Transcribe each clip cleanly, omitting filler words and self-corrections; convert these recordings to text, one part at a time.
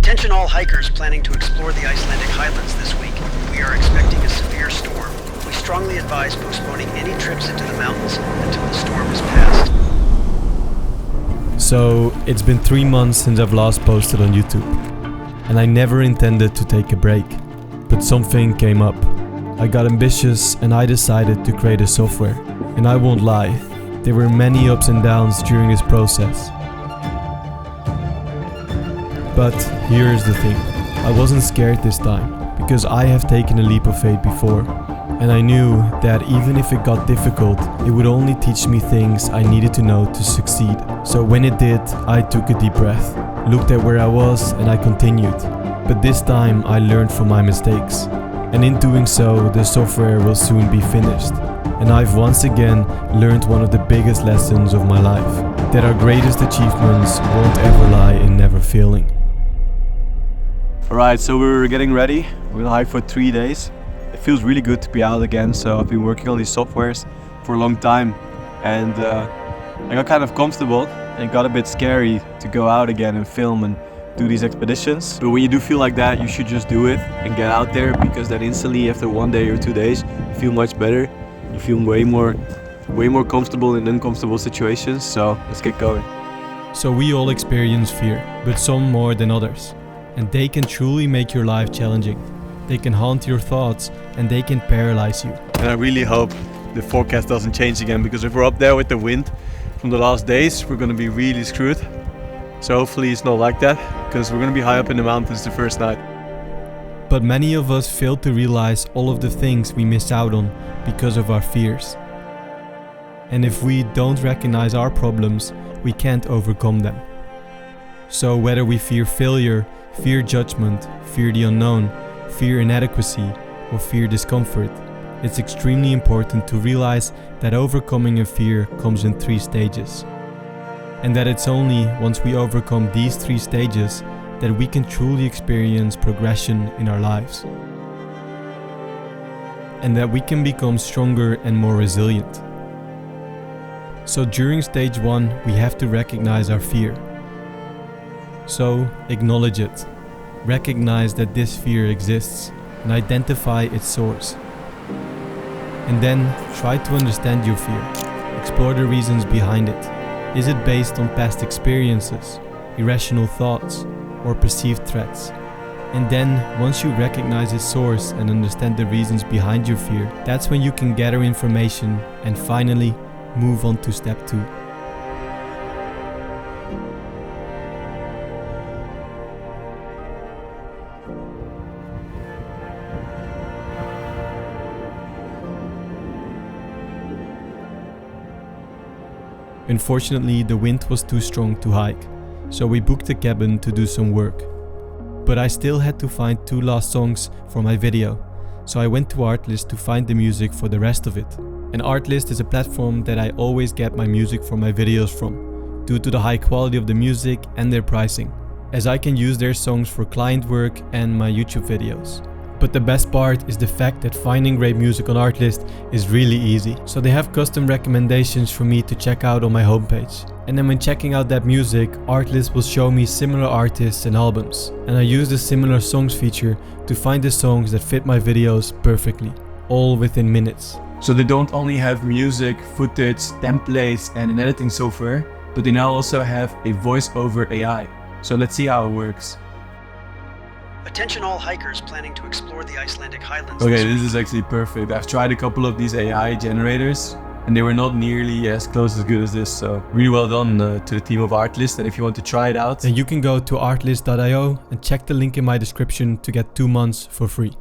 Attention all hikers planning to explore the Icelandic highlands this week. We are expecting a severe storm. We strongly advise postponing any trips into the mountains until the storm is past. So, it's been 3 months since I've last posted on YouTube. And I never intended to take a break. But something came up. I got ambitious and I decided to create a software. And I won't lie, there were many ups and downs during this process. But here's the thing, I wasn't scared this time, because I have taken a leap of faith before. And I knew that even if it got difficult, it would only teach me things I needed to know to succeed. So when it did, I took a deep breath, looked at where I was and I continued. But this time I learned from my mistakes. And in doing so, the software will soon be finished. And I've once again learned one of the biggest lessons of my life, that our greatest achievements won't ever lie in never failing. Alright, so we're getting ready. We're gonna hike for 3 days. It feels really good to be out again, so I've been working on these softwares for a long time. And I got kind of comfortable and it got a bit scary to go out again and film and do these expeditions. But when you do feel like that, you should just do it and get out there, because then instantly after 1 day or 2 days, you feel much better. You feel way more comfortable in uncomfortable situations, so let's get going. So we all experience fear, but some more than others. And they can truly make your life challenging. They can haunt your thoughts and they can paralyze you. And I really hope the forecast doesn't change again, because if we're up there with the wind from the last days, we're gonna be really screwed. So hopefully it's not like that, because we're gonna be high up in the mountains the first night. But many of us fail to realize all of the things we miss out on because of our fears. And if we don't recognize our problems, we can't overcome them. So whether we fear failure, fear judgment, fear the unknown, fear inadequacy, or fear discomfort, it's extremely important to realize that overcoming a fear comes in 3 stages. And that it's only once we overcome these 3 stages that we can truly experience progression in our lives. And that we can become stronger and more resilient. So during stage 1, we have to recognize our fear. So acknowledge it. Recognize that this fear exists and identify its source. And then try to understand your fear. Explore the reasons behind it. Is it based on past experiences, irrational thoughts, or perceived threats? And then, once you recognize its source and understand the reasons behind your fear, that's when you can gather information and finally move on to step 2. Unfortunately, the wind was too strong to hike, so we booked a cabin to do some work. But I still had to find 2 last songs for my video, so I went to Artlist to find the music for the rest of it. And Artlist is a platform that I always get my music for my videos from, due to the high quality of the music and their pricing, as I can use their songs for client work and my YouTube videos. But the best part is the fact that finding great music on Artlist is really easy. So they have custom recommendations for me to check out on my homepage. And then when checking out that music, Artlist will show me similar artists and albums. And I use the similar songs feature to find the songs that fit my videos perfectly, all within minutes. So they don't only have music, footage, templates and an editing software, but they now also have a voice-over AI. So let's see how it works. Attention all hikers planning to explore the Icelandic highlands. Okay, this is actually perfect. I've tried a couple of these AI generators and they were not nearly as close as good as this. So really well done to the team of Artlist. And if you want to try it out, then you can go to artlist.io and check the link in my description to get 2 months for free.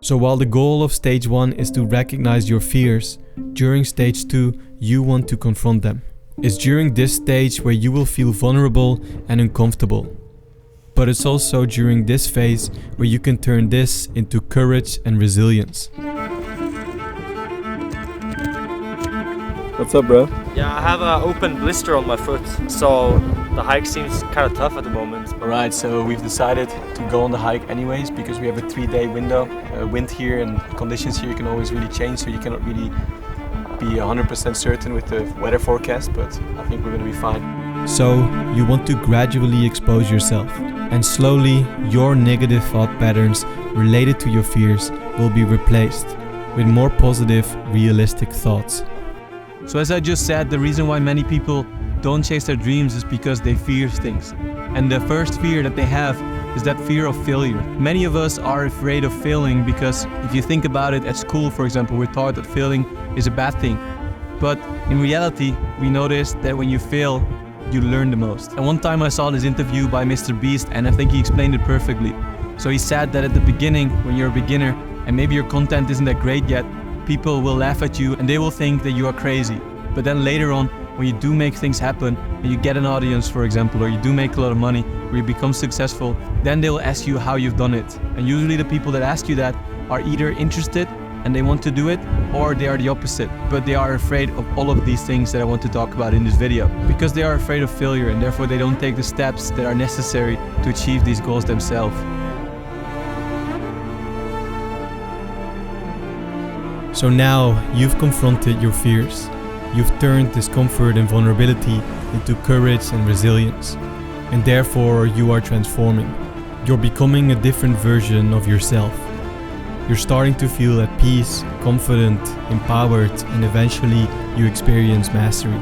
So while the goal of stage 1 is to recognize your fears, during stage 2 you want to confront them. It's during this stage where you will feel vulnerable and uncomfortable. But it's also during this phase where you can turn this into courage and resilience. What's up, bro? Yeah, I have an open blister on my foot, so the hike seems kind of tough at the moment. Alright, so we've decided to go on the hike anyways, because we have a 3-day window. Wind here and conditions here can always really change, so you cannot really be 100% certain with the weather forecast, but I think we're going to be fine. So you want to gradually expose yourself, and slowly your negative thought patterns related to your fears will be replaced with more positive, realistic thoughts. So as I just said, the reason why many people don't chase their dreams is because they fear things. And the first fear that they have is that fear of failure. Many of us are afraid of failing because if you think about it, at school, for example, we're taught that failing is a bad thing. But in reality, we notice that when you fail, you learn the most. And one time I saw this interview by Mr. Beast, and I think he explained it perfectly. So he said that at the beginning, when you're a beginner, and maybe your content isn't that great yet, people will laugh at you and they will think that you are crazy. But then later on, when you do make things happen, and you get an audience, for example, or you do make a lot of money, or you become successful, then they will ask you how you've done it. And usually the people that ask you that are either interested and they want to do it, or they are the opposite. But they are afraid of all of these things that I want to talk about in this video. Because they are afraid of failure, and therefore they don't take the steps that are necessary to achieve these goals themselves. So now you've confronted your fears. You've turned discomfort and vulnerability into courage and resilience. And therefore you are transforming. You're becoming a different version of yourself. You're starting to feel at peace, confident, empowered, and eventually you experience mastery.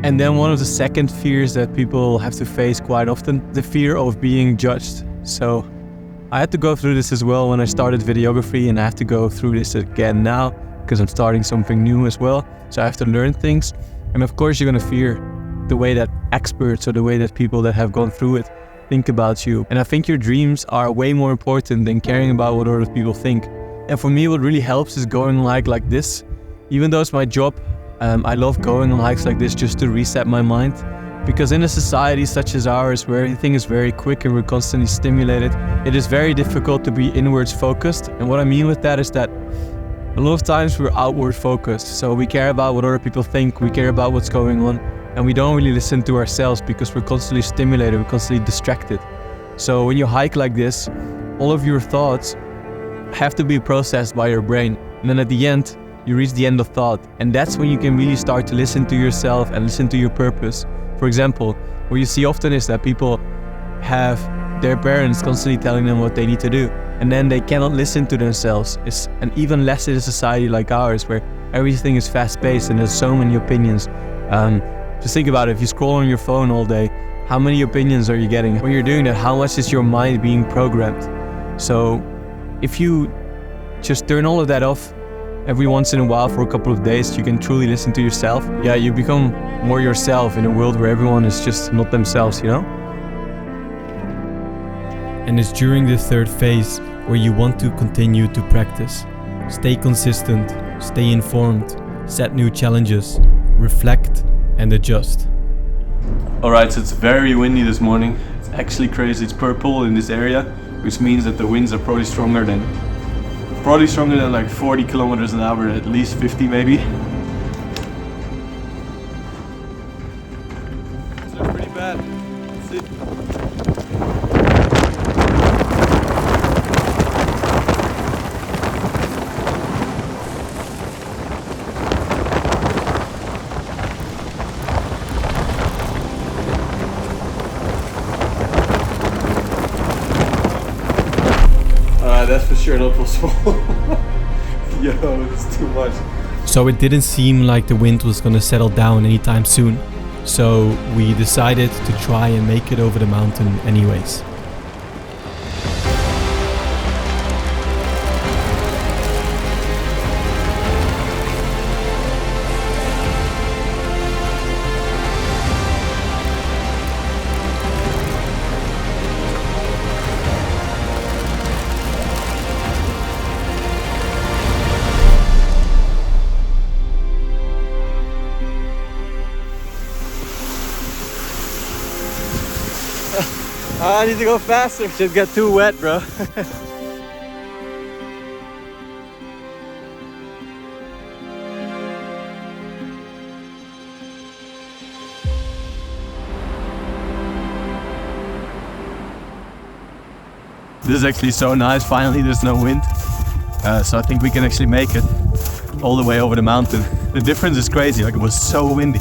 And then one of the second fears that people have to face quite often, the fear of being judged. So I had to go through this as well when I started videography, and I have to go through this again now because I'm starting something new as well. So I have to learn things. And of course you're gonna fear the way that experts or the way that people that have gone through it think about you. And I think your dreams are way more important than caring about what other people think. And for me, what really helps is going on a hike like this. Even though it's my job, I love going on hikes like this just to reset my mind. Because in a society such as ours, where everything is very quick and we're constantly stimulated, it is very difficult to be inwards focused. And what I mean with that is that a lot of times we're outward focused. So we care about what other people think, we care about what's going on, and we don't really listen to ourselves because we're constantly stimulated, we're constantly distracted. So when you hike like this, all of your thoughts have to be processed by your brain. And then at the end, you reach the end of thought. And that's when you can really start to listen to yourself and listen to your purpose. For example, what you see often is that people have their parents constantly telling them what they need to do, and then they cannot listen to themselves. And even less in a society like ours, where everything is fast-paced and there's so many opinions. Just think about it, if you scroll on your phone all day, how many opinions are you getting? When you're doing that, how much is your mind being programmed? So if you just turn all of that off every once in a while for a couple of days, you can truly listen to yourself. Yeah, you become more yourself in a world where everyone is just not themselves, you know? And it's during the third phase where you want to continue to practice. Stay consistent, stay informed, set new challenges, reflect and adjust. Alright, so it's very windy this morning. It's actually crazy. It's purple in this area, which means that the winds are probably stronger than like 40 kilometers an hour, at least 50 maybe. It's pretty bad. That's it. That's for sure not possible. Yo, it's too much. So it didn't seem like the wind was gonna settle down anytime soon. So we decided to try and make it over the mountain anyways. I need to go faster. Just got too wet, bro. This is actually so nice. Finally, there's no wind. So I think we can actually make it all the way over the mountain. The difference is crazy, like it was so windy.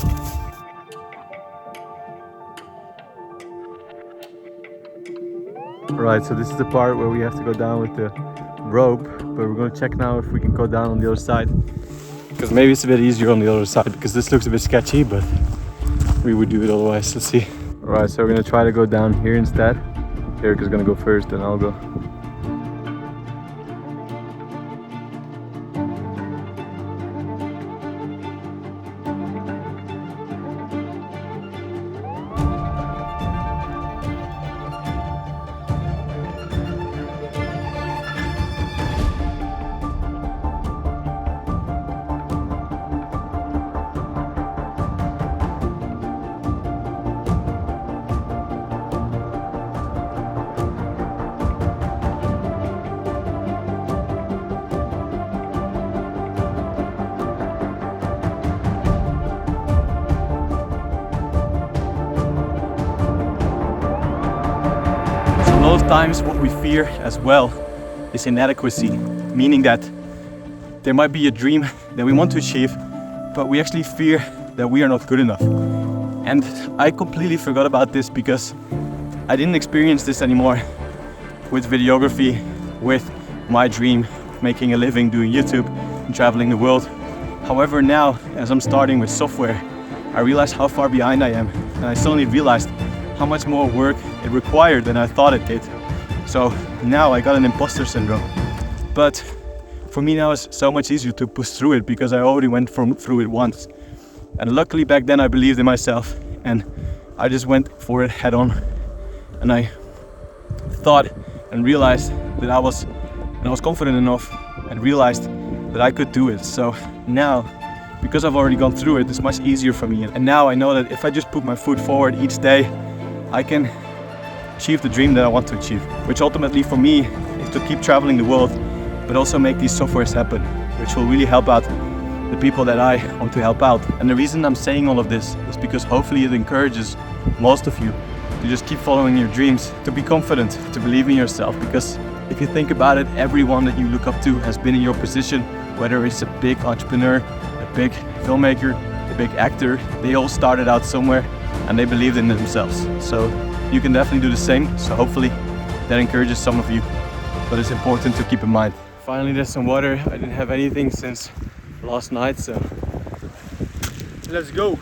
Right, so this is the part where we have to go down with the rope, but we're gonna check now if we can go down on the other side. Because maybe it's a bit easier on the other side, because this looks a bit sketchy, but we would do it otherwise. Let's see. Alright, so we're gonna try to go down here instead. Eric is gonna go first, then I'll go. A lot of times what we fear as well is inadequacy, meaning that there might be a dream that we want to achieve, but we actually fear that we are not good enough. And I completely forgot about this because I didn't experience this anymore with videography, with my dream, making a living doing YouTube and traveling the world. However, now as I'm starting with software, I realize how far behind I am, and I suddenly realized how much more work it required than I thought it did. So now I got an imposter syndrome. But for me now it's so much easier to push through it because I already went through it once. And luckily back then I believed in myself and I just went for it head on. And I thought and realized that I was confident enough and realized that I could do it. So now, because I've already gone through it, it's much easier for me. And now I know that if I just put my foot forward each day, I can achieve the dream that I want to achieve, which ultimately for me is to keep traveling the world, but also make these softwares happen, which will really help out the people that I want to help out. And the reason I'm saying all of this is because hopefully it encourages most of you to just keep following your dreams, to be confident, to believe in yourself. Because if you think about it, everyone that you look up to has been in your position, whether it's a big entrepreneur, a big filmmaker, a big actor, they all started out somewhere and they believed in themselves. So you can definitely do the same. So hopefully that encourages some of you, but it's important to keep in mind. Finally, there's some water. I didn't have anything since last night, so let's go.